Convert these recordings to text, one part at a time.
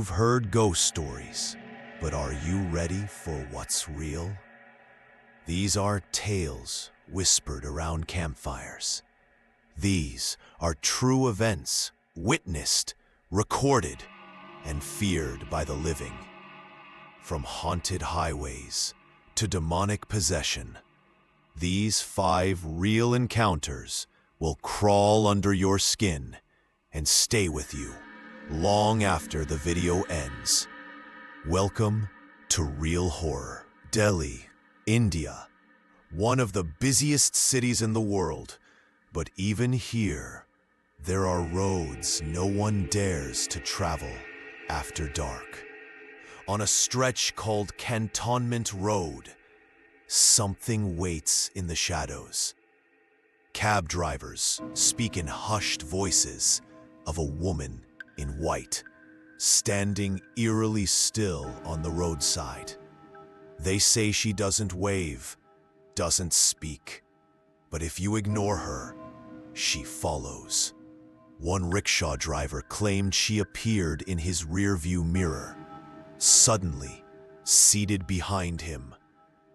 You've heard ghost stories, but are you ready for what's real? These are tales whispered around campfires. These are true events, witnessed, recorded, and feared by the living. From haunted highways to demonic possession, these 5 real encounters will crawl under your skin and stay with you long after the video ends. Welcome to Real Horror. Delhi, India, one of the busiest cities in the world, but even here, there are roads no one dares to travel after dark. On a stretch called Cantonment Road, something waits in the shadows. Cab drivers speak in hushed voices of a woman in white, standing eerily still on the roadside. They say she doesn't wave, doesn't speak, but if you ignore her, she follows. One rickshaw driver claimed she appeared in his rearview mirror, suddenly seated behind him,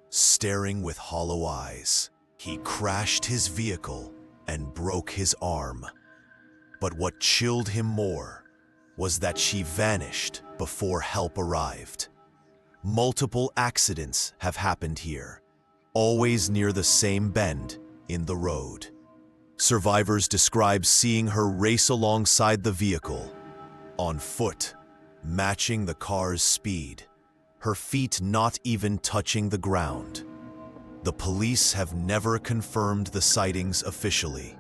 staring with hollow eyes. He crashed his vehicle and broke his arm. But what chilled him more was that she vanished before help arrived. Multiple accidents have happened here, always near the same bend in the road. Survivors describe seeing her race alongside the vehicle, on foot, matching the car's speed, her feet not even touching the ground. The police have never confirmed the sightings officially,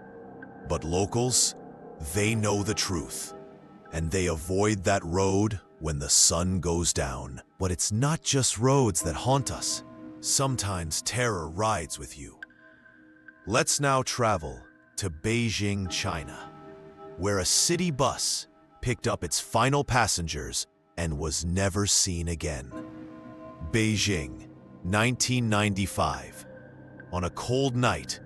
but locals, they know the truth, and they avoid that road when the sun goes down. But it's not just roads that haunt us. Sometimes terror rides with you. Let's now travel to Beijing, China, where a city bus picked up its final passengers and was never seen again. Beijing, 1995. On a cold night,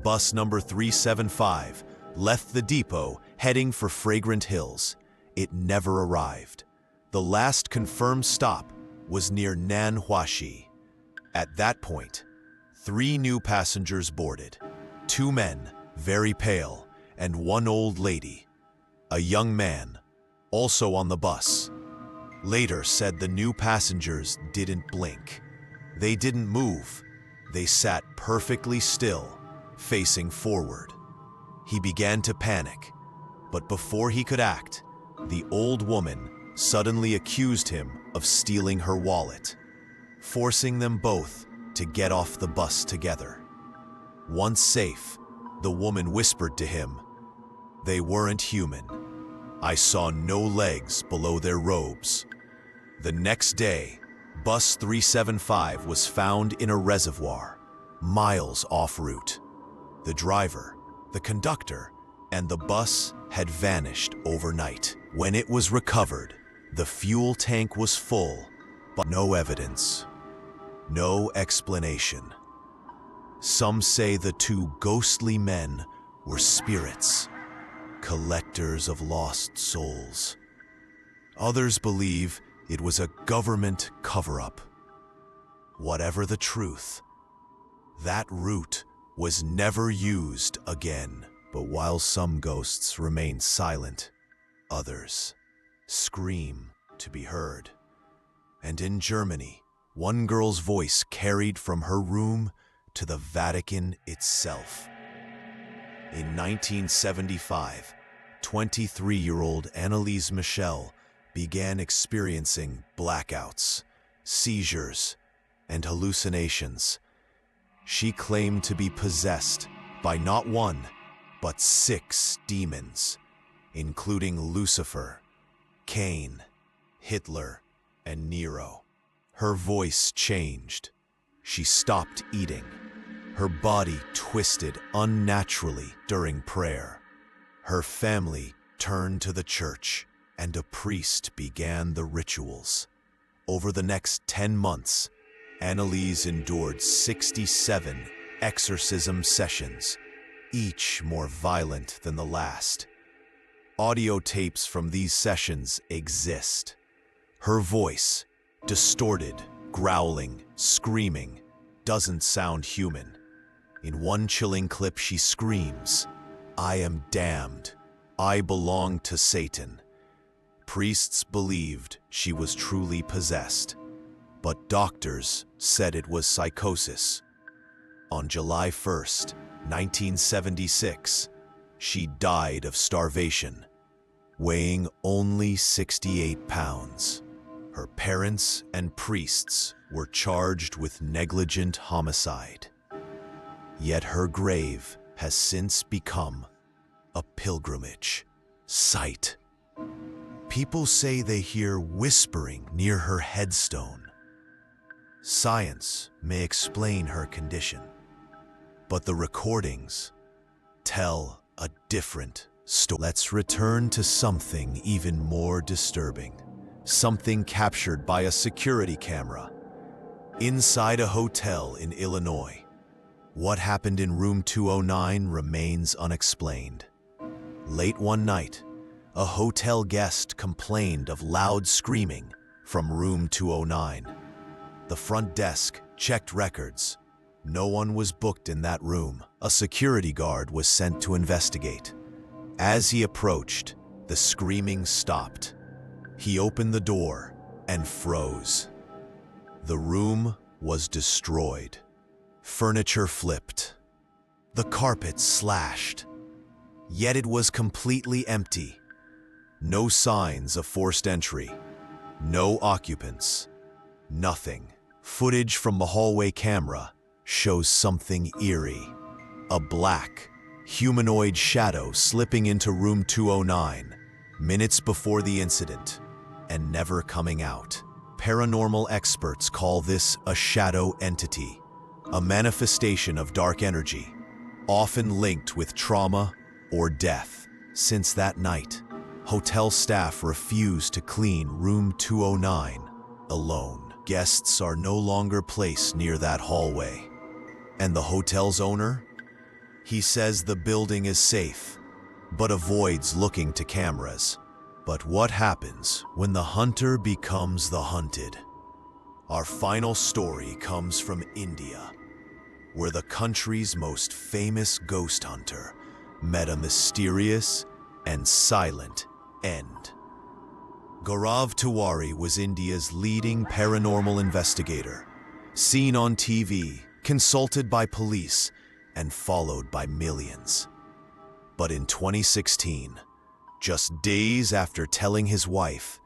bus number 375 left the depot heading for Fragrant Hills. It never arrived. The last confirmed stop was near Nanhuashi. At that point, 3 new passengers boarded. 2 men, very pale, and 1 old lady. A young man, also on the bus, later said the new passengers didn't blink. They didn't move. They sat perfectly still, facing forward. He began to panic, but before he could act, the old woman suddenly accused him of stealing her wallet, forcing them both to get off the bus together. Once safe, the woman whispered to him, "They weren't human. I saw no legs below their robes." The next day, bus 375 was found in a reservoir, miles off route. The driver, the conductor, and the bus had vanished overnight. When it was recovered, the fuel tank was full, but no evidence, no explanation. Some say the 2 ghostly men were spirits, collectors of lost souls. Others believe it was a government cover-up. Whatever the truth, that route was never used again. But while some ghosts remain silent, others scream to be heard. And in Germany, one girl's voice carried from her room to the Vatican itself. In 1975, 23-year-old Anneliese Michel began experiencing blackouts, seizures, and hallucinations. She claimed to be possessed by not 1, but 6 demons, including Lucifer, Cain, Hitler, and Nero. Her voice changed. She stopped eating. Her body twisted unnaturally during prayer. Her family turned to the church, and a priest began the rituals. Over the next 10 months, Anneliese endured 67 exorcism sessions, each more violent than the last. Audio tapes from these sessions exist. Her voice, distorted, growling, screaming, doesn't sound human. In one chilling clip she screams, "I am damned. I belong to Satan." Priests believed she was truly possessed, but doctors said it was psychosis. On July 1st, 1976, she died of starvation, weighing only 68 pounds. Her parents and priests were charged with negligent homicide. Yet her grave has since become a pilgrimage site. People say they hear whispering near her headstone. Science may explain her condition, but the recordings tell a different story. Let's return to something even more disturbing. Something captured by a security camera inside a hotel in Illinois. What happened in room 209 remains unexplained. Late one night, a hotel guest complained of loud screaming from room 209. The front desk checked records. No one was booked in that room. A security guard was sent to investigate. As he approached, the screaming stopped. He opened the door and froze. The room was destroyed. Furniture flipped. The carpet slashed. Yet it was completely empty. No signs of forced entry. No occupants. Nothing. Footage from the hallway camera shows something eerie. A black, humanoid shadow slipping into room 209 minutes before the incident and never coming out. Paranormal experts call this a shadow entity, a manifestation of dark energy, often linked with trauma or death. Since that night, hotel staff refuse to clean room 209 alone. Guests are no longer placed near that hallway. And the hotel's owner? He says the building is safe, but avoids looking to cameras. But what happens when the hunter becomes the hunted? Our final story comes from India, where the country's most famous ghost hunter met a mysterious and silent end. Gaurav Tiwari was India's leading paranormal investigator, seen on TV, consulted by police, and followed by millions. But in 2016, just days after telling his wife,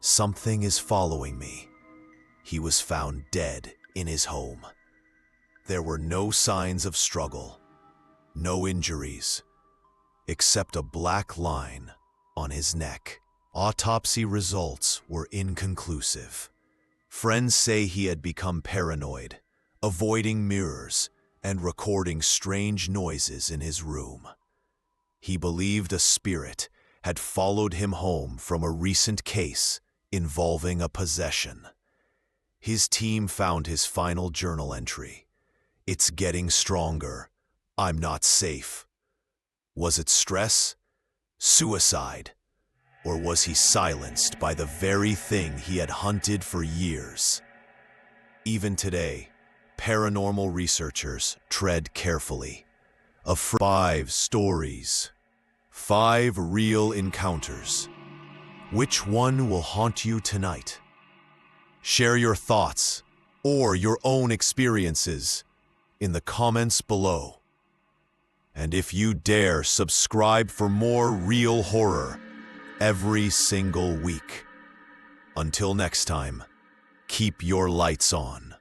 "Something is following me," he was found dead in his home. There were no signs of struggle, no injuries, except a black line on his neck. Autopsy results were inconclusive. Friends say he had become paranoid, avoiding mirrors and recording strange noises in his room. He believed a spirit had followed him home from a recent case involving a possession. His team found his final journal entry. "It's getting stronger. I'm not safe." Was it stress? Suicide? Or was he silenced by the very thing he had hunted for years? Even today, paranormal researchers tread carefully. Of 5 stories, 5 real encounters. Which one will haunt you tonight? Share your thoughts or your own experiences in the comments below. And if you dare, subscribe for more real horror every single week. Until next time, keep your lights on.